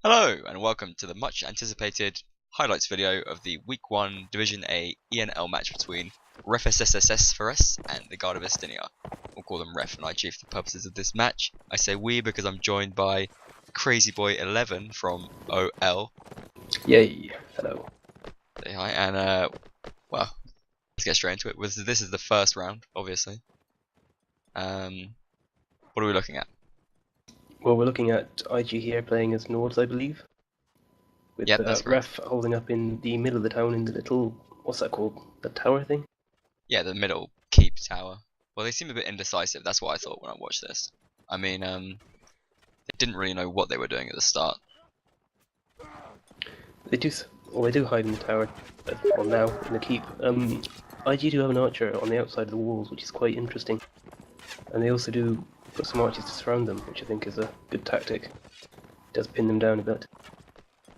Hello and welcome to the much anticipated highlights video of the Week 1 Division A ENL match between Refesesesesferes and the Guard of Istiniar. We'll call them Ref and IG for the purposes of this match. I say we because I'm joined by Crazy Boy 11 from OL. Yay, hello. Say hi, and well, let's get straight into it. This is the first round, obviously. What are we looking at? Well, we're looking at IG here playing as Nords, I believe. With Yep, that's Ref holding up in the middle of the town in the little, what's that called? The tower thing? Yeah, the middle keep tower. Well, they seem a bit indecisive. That's what I thought when I watched this. I mean, they didn't really know what they were doing at the start. They do hide in the tower, well now, in the keep. IG do have an archer on the outside of the walls, which is quite interesting. And they also do put some archers to surround them, which I think is a good tactic. It does pin them down a bit.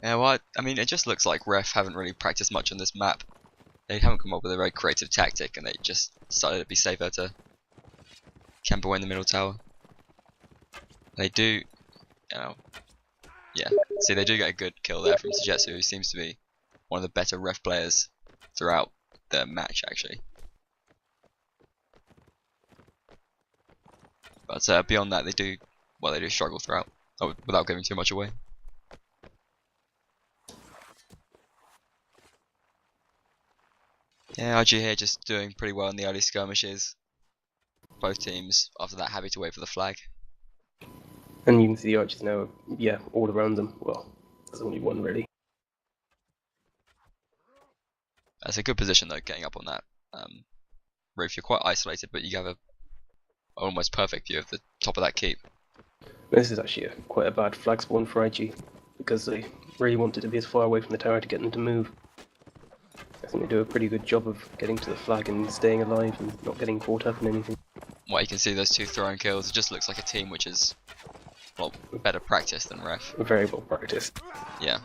Yeah, well, I mean, it just looks like Ref haven't really practiced much on this map. They haven't come up with a very creative tactic, and they just decided it'd be safer to camp away in the middle tower. They do, yeah. See, they do get a good kill there from Sujetsu, who seems to be one of the better Ref players throughout the match, actually. But beyond that, they do struggle throughout, without giving too much away. Yeah, IG here just doing pretty well in the early skirmishes. Both teams, after that, happy to wait for the flag. And you can see the archers now, yeah, all around them. Well, there's only one really. That's a good position though, getting up on that roof. You're quite isolated, but you have a almost perfect view of the top of that keep. This is actually quite a bad flag spawn for IG, because they really wanted to be as far away from the tower to get them to move. I think they do a pretty good job of getting to the flag and staying alive and not getting caught up in anything. Well, you can see those two throwing kills. It just looks like a team which is, well, better practice than Ref. Very well practiced. Yeah.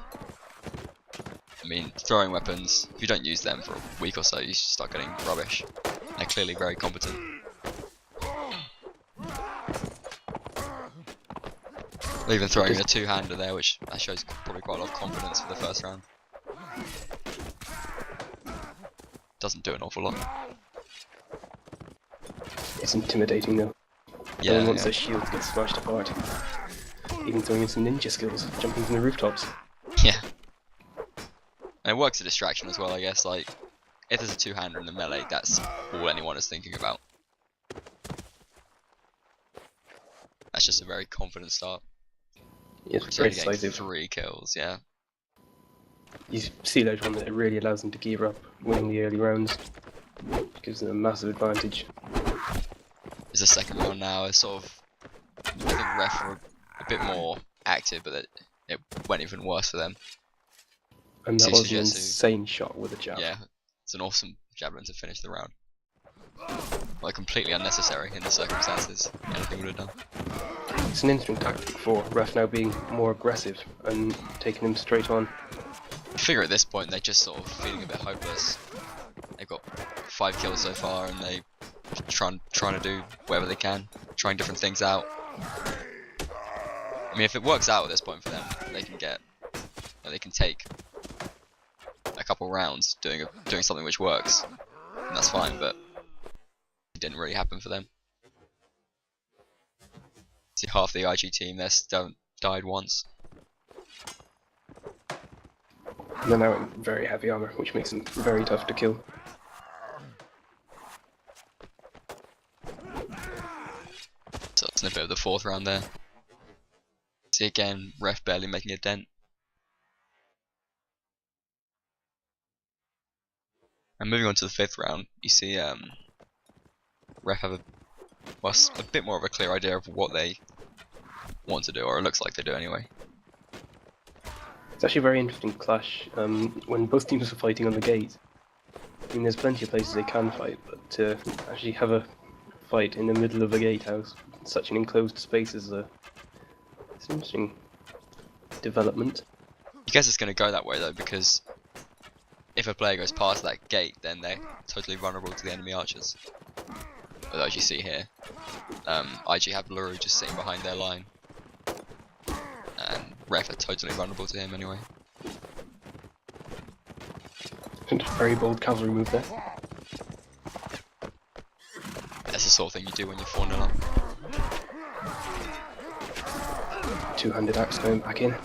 I mean, throwing weapons, if you don't use them for a week or so, you start getting rubbish. They're clearly very competent. They're even throwing a two-hander there, which that shows probably quite a lot of confidence for the first round. Doesn't do an awful lot. It's intimidating though. Yeah. And once their shields get smashed apart. Even throwing in some ninja skills, jumping from the rooftops. Yeah. And it works as a distraction as well, I guess. Like, if there's a two-hander in the melee, that's all anyone is thinking about. That's just a very confident start. Yeah, it's very decisive. 3 kills, yeah. You see later on that it really allows them to gear up, winning the early rounds. It gives them a massive advantage. It's the second round now. It's sort of, I think Ref were a bit more active, but it went even worse for them. And that was an insane shot with a jab. Yeah, it's an awesome javelin to finish the round. Like, completely unnecessary in the circumstances. Anything would have done. It's an interesting tactic for Ref now being more aggressive and taking him straight on. I figure at this point they're just sort of feeling a bit hopeless. They've got 5 kills so far, and they trying to do whatever they can, trying different things out. I mean, if it works out at this point for them, they can take a couple rounds doing something which works, and that's fine. But it didn't really happen for them. See, half the IG team there died once. And they're now in very heavy armor, which makes them very tough to kill. So a snippet of the 4th round there. See again, Ref barely making a dent. And moving on to the 5th round, you see Ref have a bit more of a clear idea of what they want to do, or it looks like they do anyway. It's actually a very interesting clash when both teams are fighting on the gate. I mean, there's plenty of places they can fight, but to actually have a fight in the middle of a gatehouse, such an enclosed space, it's an interesting development. I guess it's going to go that way though, because if a player goes past that gate, then they're totally vulnerable to the enemy archers. But as you see here, IG have Luru just sitting behind their line, and Ref are totally vulnerable to him anyway. Very bold cavalry move there. That's the sort of thing you do when you're 4-0 up. Two-handed axe coming back in.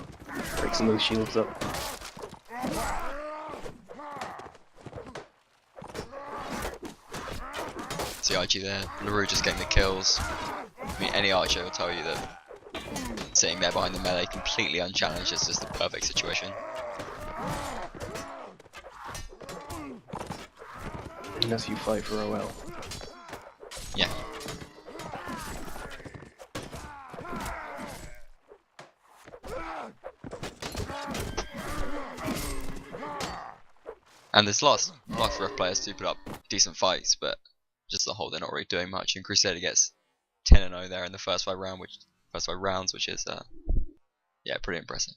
Breaks some of those shields up. See IG there, LaRue just getting the kills. I mean, any archer will tell you that sitting there behind the melee completely unchallenged is just the perfect situation. Unless you fight for OL. Yeah. And there's lots of rough players to put up decent fights, but just the whole they're not really doing much. And Crusader gets 10-0 there in the first 5 rounds, which is yeah, pretty impressive.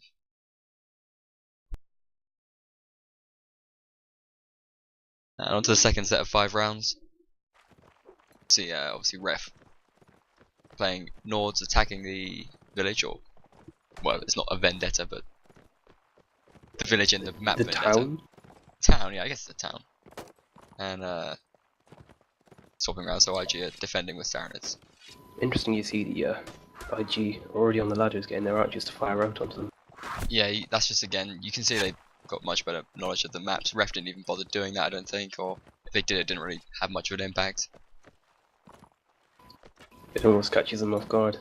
And on to the second set of 5 rounds. See, obviously Ref playing Nords attacking the village, or well, it's not a vendetta, but the village in the map The vendetta. town? Town, yeah, I guess it's a town. And swapping around, so IG are defending with Saranids. Interesting you see the IG already on the ladders getting their archers to fire out onto them. Yeah, that's just, again, you can see they've got much better knowledge of the maps. Ref didn't even bother doing that, I don't think, or if they did, it didn't really have much of an impact. It almost catches them off guard.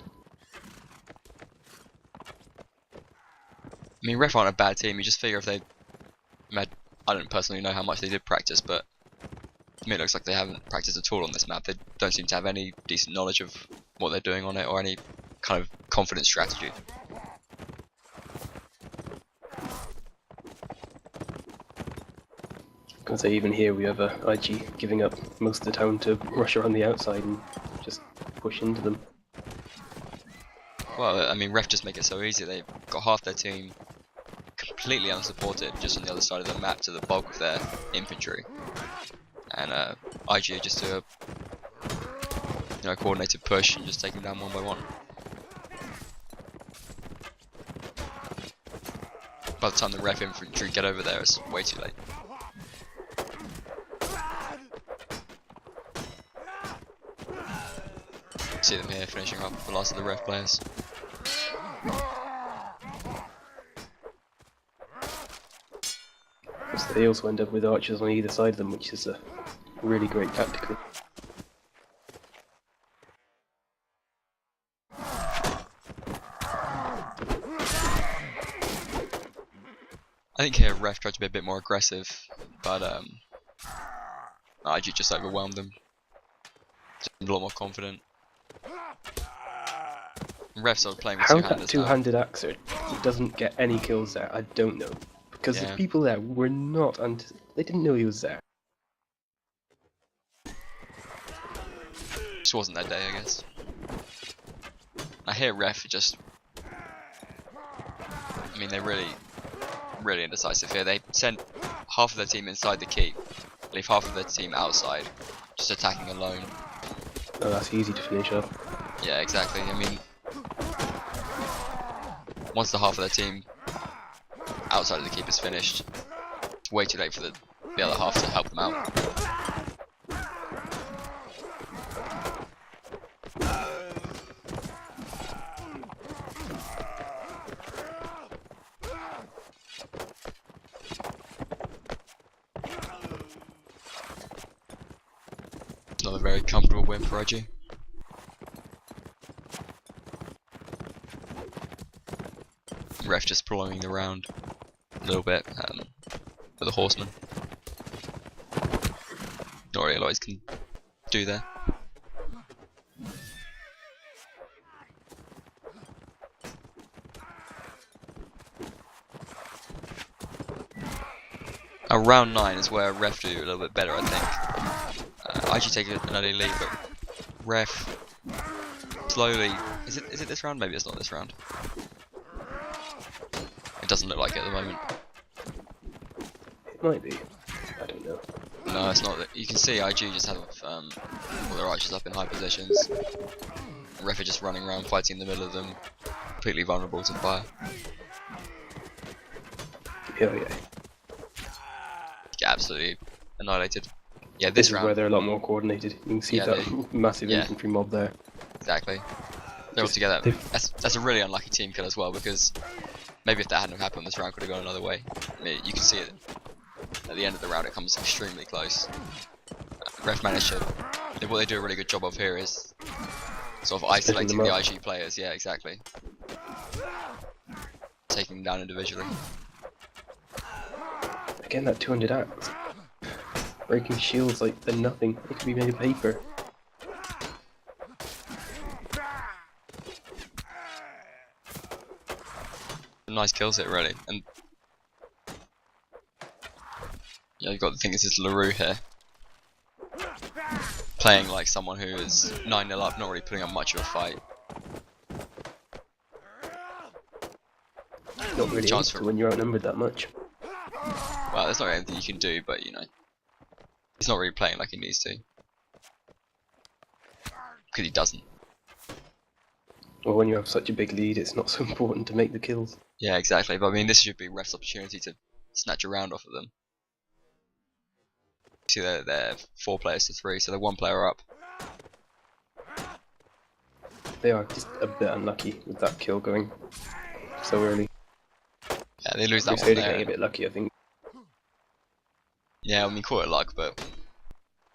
I mean, Ref aren't a bad team, you just figure if they I don't personally know how much they did practice, but to me it looks like they haven't practiced at all on this map. They don't seem to have any decent knowledge of what they're doing on it, or any kind of confident strategy. Because even here we have IG giving up most of the town to rush around the outside and just push into them. Well, I mean, Ref just make it so easy. They've got half their team completely unsupported just on the other side of the map to the bulk of their infantry, and IG just do a coordinated push and just take them down one by one. By the time the Ref infantry get over there, it's way too late. See them here finishing off the last of the Ref players. So they also end up with archers on either side of them, which is really great tactically. I think here Ref tried to be a bit more aggressive, but IG just overwhelmed them. Just a lot more confident. Ref sort of playing with How two-handers that two-handed axe doesn't get any kills there, I don't know. Because the people there were not, and they didn't know he was there. Just wasn't their day, I guess. I hear Ref just, I mean, they're really indecisive here. They send half of their team inside the keep, leave half of their team outside, just attacking alone. Oh, that's easy to finish up. Yeah, exactly. I mean, once the half of their team outside of the keep is finished, it's way too late for the other half to help them out. It's not a very comfortable win for IG. Ref just prolonging the round a little bit for the horseman. Not really a lot he can do there. Round 9 is where Ref do a little bit better, I think. IG take an early lead, but Ref slowly. Is it this round? Maybe it's not this round. It doesn't look like it at the moment. It might be. I don't know. No, it's not. You can see IG just have all their archers up in high positions. Ref are just running around fighting in the middle of them, completely vulnerable to fire. Yeah. Get absolutely annihilated. Yeah, This this is round. where they're a lot more coordinated. You can see Yeah, that massive yeah. infantry mob there. Exactly. They're all together. That's a really unlucky team kill as well, because maybe if that hadn't happened, this round could have gone another way. I mean, you can see it at the end of the round. It comes extremely close. Ref managed to. What they do a really good job of here is sort of isolating the IG players. Yeah, exactly. Taking them down individually. Again, that 200 axe. Breaking shields like they're nothing. They could be made of paper. Nice kills it really, and yeah, you've got the thing. This is LaRue here, playing like someone who is 9-0 up, not really putting up much of a fight. Not really able to when you're outnumbered that much. Well, there's not anything you can do, but you know, he's not really playing like he needs to, because he doesn't. Well, when you have such a big lead, it's not so important to make the kills. Yeah, exactly. But I mean, this should be ref's opportunity to snatch a round off of them. See, they're 4 players to 3, so they're 1 player up. They are just a bit unlucky with that kill going so early. Yeah, they lose that one Crusader there. getting a bit lucky, I think. Yeah, I mean, call it luck, but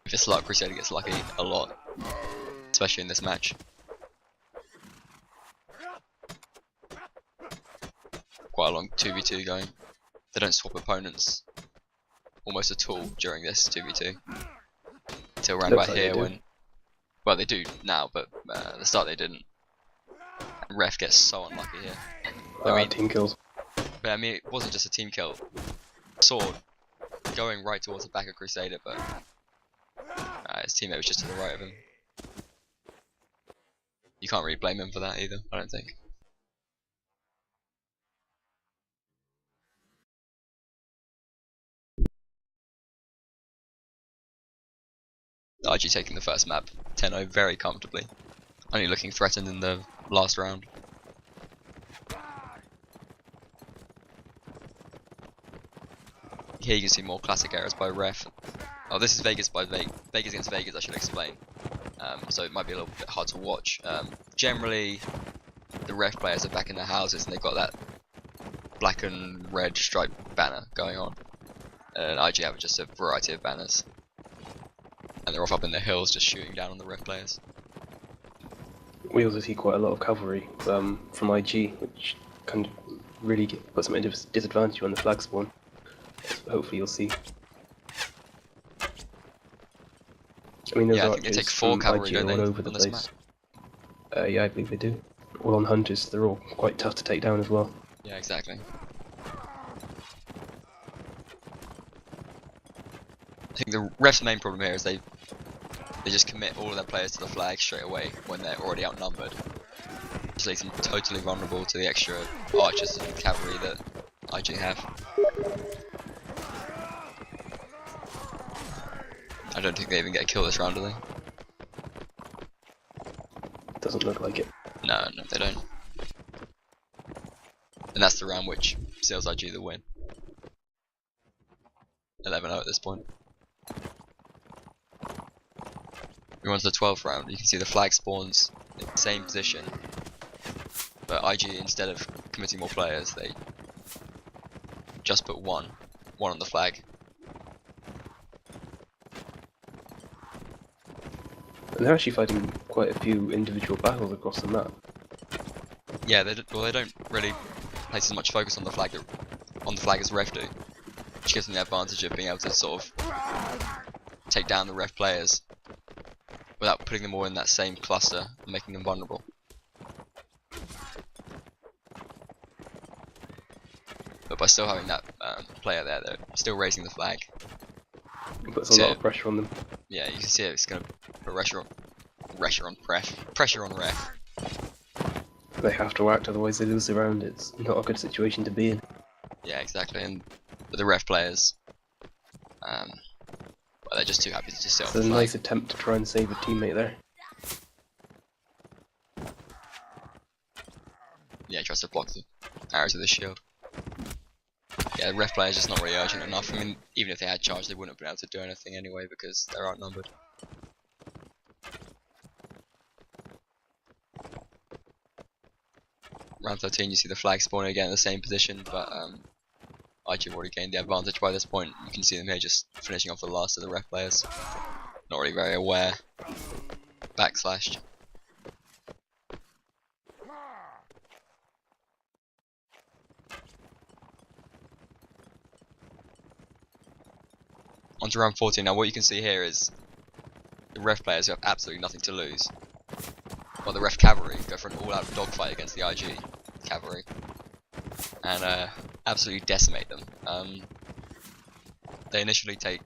if it's luck, Crusader gets lucky a lot, especially in this match. Quite a long 2v2 going. They don't swap opponents almost at all during this 2v2 until around about here when, well, they do now, but at the start they didn't. And Ref gets so unlucky here. I mean, team kills. But I mean, it wasn't just a team kill. Sword going right towards the back of Crusader, but his teammate was just to the right of him. You can't really blame him for that either, I don't think. IG taking the first map, 10-0 very comfortably. Only looking threatened in the last round. Here you can see more classic errors by Ref. Oh, this is Vegas by Vegas against Vegas, I should explain. So it might be a little bit hard to watch. Generally, the Ref players are back in their houses and they've got that black and red striped banner going on. And IG have just a variety of banners. And they're off up in the hills just shooting down on the Ref players. We also see quite a lot of cavalry from IG, which kind of really puts them at a disadvantage when the flag spawn. So hopefully you'll see. I mean, yeah, I think they take 4 cavalry, don't they, all over the place. Yeah, I believe they do. All on hunters, they're all quite tough to take down as well. Yeah, exactly. I think the Ref's main problem here is they just commit all of their players to the flag straight away when they're already outnumbered. Just leaves them totally vulnerable to the extra archers and cavalry that IG have. I don't think they even get a kill this round, do they? Doesn't look like it. No, they don't. And that's the round which seals IG the win. 11-0 at this point. We on to the 12th round. You can see the flag spawns in the same position, but IG, instead of committing more players, they just put one on the flag. And they're actually fighting quite a few individual battles across the map. Yeah, they don't really place as much focus on the flag as Ref do, which gives them the advantage of being able to sort of take down the Ref players without putting them all in that same cluster and making them vulnerable. But by still having that player there, they're still raising the flag. It puts a lot of pressure on them. Yeah, you can see it's going to put pressure on Ref. They have to act, otherwise they lose the round. It's not a good situation to be in. Yeah, exactly. And the Ref players, well, they're just too happy to just sit on the flag. It's a nice attempt to try and save a teammate there. Yeah, he tries to block the arrows with his shield. Yeah, ref players just not really urgent enough. I mean, even if they had charge, they wouldn't have been able to do anything anyway because they're outnumbered. Round 13, you see the flag spawning again in the same position, but IG have already gained the advantage by this point. You can see them here just finishing off the last of the ref players. Not really very aware. Backslashed. On to round 14. Now what you can see here is the ref players who have absolutely nothing to lose. Well, the ref cavalry go for an all-out dogfight against the IG cavalry. And absolutely decimate them. They initially take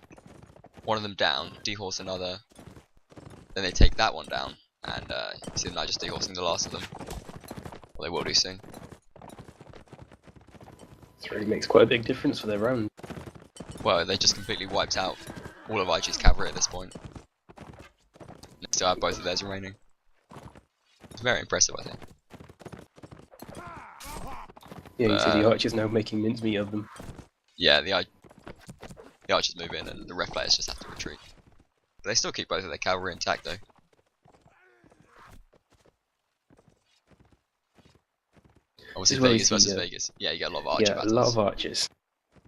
one of them down, dehorse another, then they take that one down, and you see them now just dehorsing the last of them. Well, they will do soon. This really makes quite a big difference for their round. Well, they just completely wiped out all of IG's cavalry at this point. They still have both of theirs remaining. It's very impressive, I think. Yeah, you see the archers now making mincemeat of them. Yeah, the archers move in and the ref players just have to retreat. But they still keep both of their cavalry intact though. Obviously Vegas versus Vegas. Yeah, you get a lot of archer battles. Yeah, a lot of archers.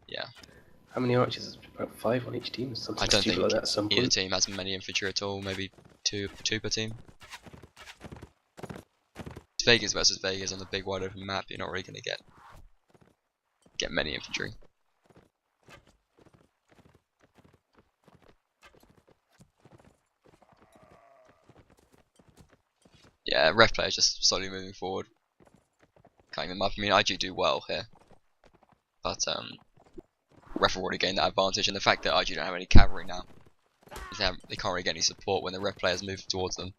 Yeah. How many archers? About 5 on each team or something. I don't think like that at some either point. team has many infantry at all, maybe two per team. It's Vegas versus Vegas on the big wide open map, you're not really going to get many infantry. Yeah, ref players just slowly moving forward, cutting them up. I mean, IG do well here, but ref have already gained that advantage, and the fact that IG don't have any cavalry now, they can't really get any support when the ref players move towards them.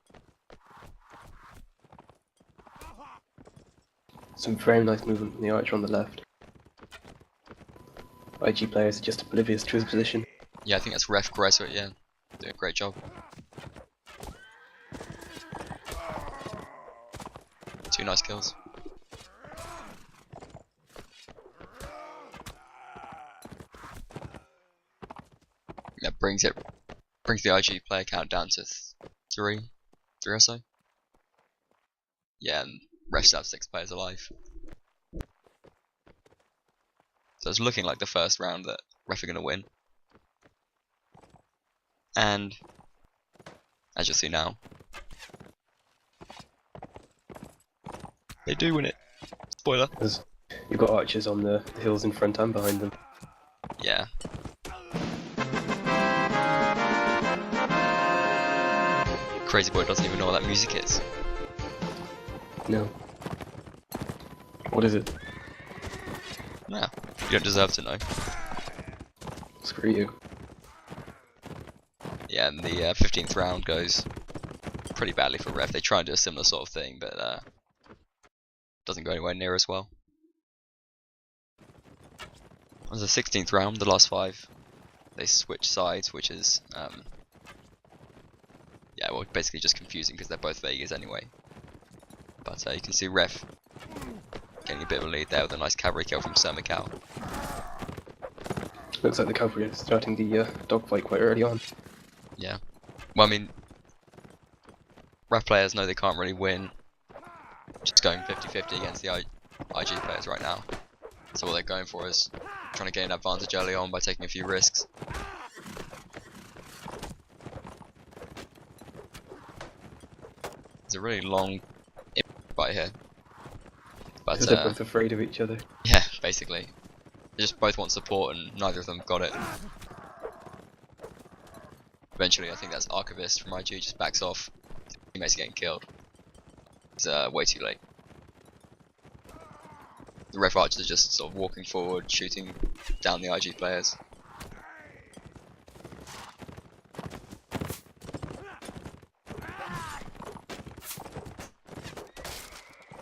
Some very nice movement from the archer on the left. IG players are just oblivious to his position. Yeah, I think that's ref Greso, yeah, doing a great job. Two nice kills. That brings the IG player count down to three or so. Yeah, and rest have 6 players alive. So it's looking like the first round that ref are going to win. And as you'll see now, they do win it. Spoiler. Because you've got archers on the hills in front and behind them. Yeah. Crazy boy doesn't even know what that music is. No. What is it? Nah, you don't deserve to know. Screw you. Yeah, and the 15th round goes pretty badly for ref. They try and do a similar sort of thing, but doesn't go anywhere near as well. On the 16th round, the last 5, they switch sides, which is yeah, well, basically just confusing because they're both Vegas anyway. But you can see ref getting a bit of a lead there with a nice cavalry kill from Sir Mikau. Looks like the cavalry are starting the dogfight quite early on. Yeah. Well, I mean, ref players know they can't really win just going 50-50 against the IG players right now. So what they're going for is trying to gain an advantage early on by taking a few risks. It's a really long fight here. But Because they're both afraid of each other. yeah, basically. They just both want support and neither of them got it. Eventually, I think that's Archivist from IG just backs off. Teammates are getting killed. He's way too late. The ref archers are just sort of walking forward, shooting down the IG players.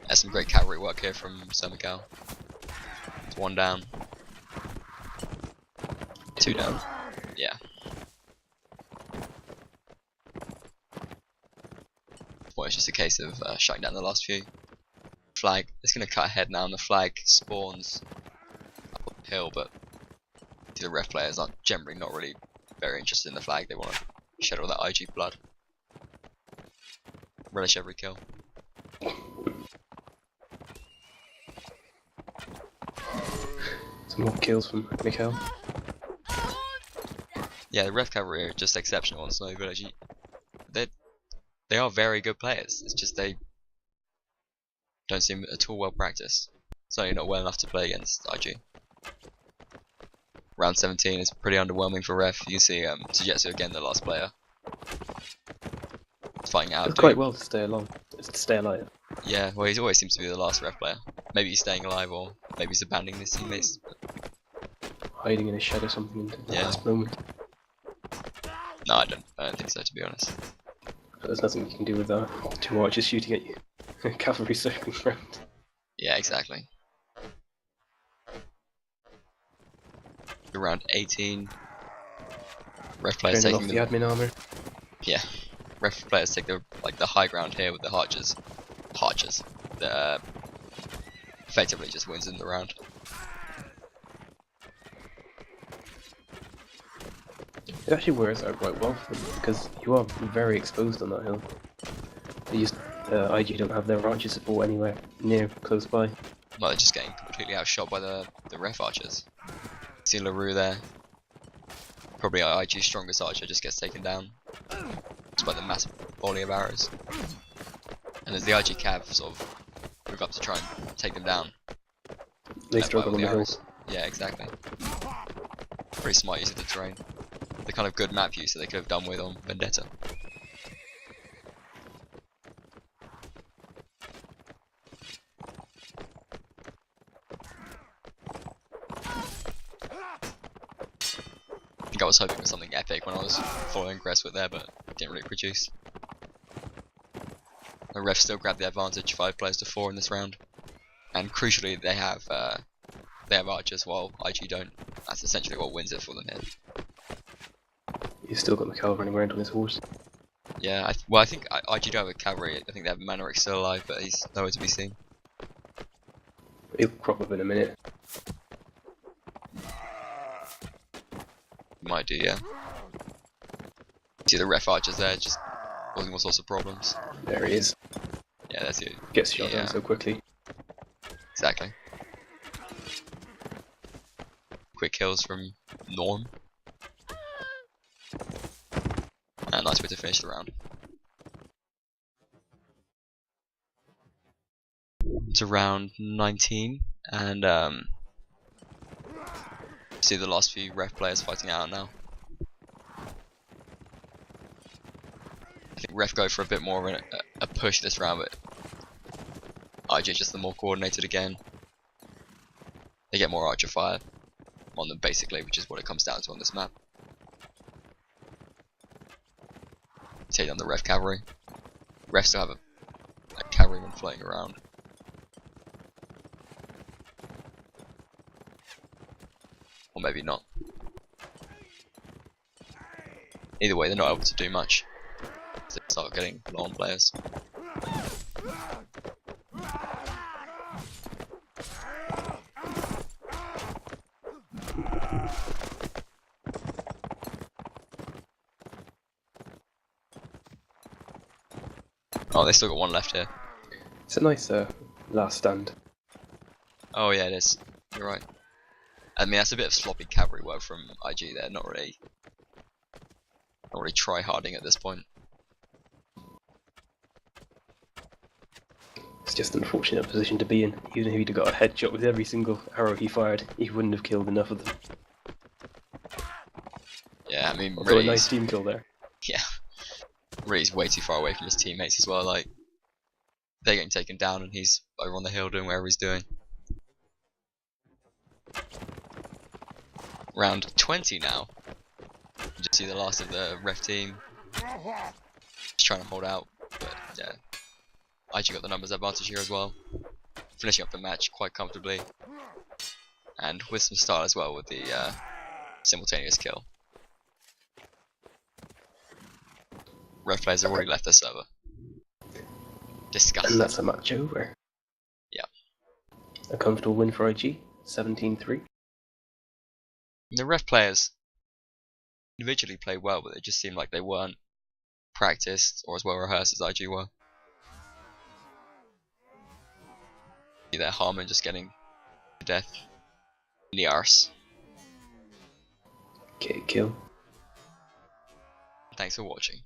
There's some great cavalry work here from Sir Mikau. It's 1 down. 2 down. Yeah. Well, it's just a case of shutting down the last few. Flag, it's going to cut ahead now, and the flag spawns up the kill, but the ref players are generally not really very interested in the flag. They want to shed all that IG blood. Relish every kill. Some more kills from Mikhail. Yeah, the ref cavalry are just exceptional on Snowy Village. They are very good players. It's just they don't seem at all well practiced. Certainly not well enough to play against IG. Round 17 is pretty underwhelming for ref. You can see Sujetsu again, the last player. Fighting out. Did quite well to stay alive. Yeah, well, he always seems to be the last ref player. Maybe he's staying alive, or maybe he's abandoning his teammates. Hiding in a shed or something until the Yeah. last moment. No, I don't think so, to be honest. But there's nothing you can do with two archers shooting at you. Cavalry circling around. Yeah, exactly. Around 18. Ref players Turning taking off the admin armor. Yeah, ref players take the high ground here with the archers. That effectively just wins in the round. It actually works out quite well for them because you are very exposed on that hill. They just IG don't have their archer support anywhere near close by. Well, they're just getting completely outshot by the ref archers. See LaRue there. Probably IG's strongest archer just gets taken down. Just by the massive volley of arrows. And as the IG cav sort of move up to try and take them down, They struggle on the hill. Yeah, exactly. Pretty smart use of the terrain. The kind of good map use that they could have done with on Vendetta. I think I was hoping for something epic when I was following Gresswood there, but it didn't really produce. The refs still grab the advantage, 5 players to 4 in this round, and crucially they have archers while IG don't. That's essentially what wins it for them here. You've still got Mikhail running around on his horse. Yeah, I think IG do have a cavalry. I think they have Manoric still alive, but he's nowhere to be seen. He'll crop up in a minute. Might do, yeah. See the ref archers there, just causing all sorts of problems. There he is. Yeah, that's it. Gets shot down so quickly. Exactly. Quick kills from Norm. And nice way to finish the round. To round 19, and see the last few ref players fighting out now. I think ref go for a bit more of a push this round, but IG just the more coordinated again. They get more archer fire on them basically, which is what it comes down to on this map. Take down the ref cavalry. Refs still have a cavalryman floating around. Or maybe not. Either way, they're not able to do much. They start getting low on players. Oh, they still got one left here. It's a nice last stand. Oh yeah, it is. You're right. I mean, that's a bit of sloppy cavalry work from IG there. Not really try-harding at this point. It's just an unfortunate position to be in. Even if he'd have got a headshot with every single arrow he fired, he wouldn't have killed enough of them. Yeah, I mean, Also really, a nice team kill there. yeah, really, he's way too far away from his teammates as well. Like, they're getting taken down, and he's over on the hill doing whatever he's doing. Round 20 now. You just see the last of the ref team. Just trying to hold out, but yeah. IG got the numbers advantage here as well. Finishing up the match quite comfortably. And with some style as well with the simultaneous kill. Ref players have already left their server. Disgusting. And that's a match over. Yeah. A comfortable win for IG, 17-3. The ref players individually played well, but it just seemed like they weren't practiced or as well rehearsed as IG were. See there, Harmon just getting to death in the arse. Okay, kill. Thanks for watching.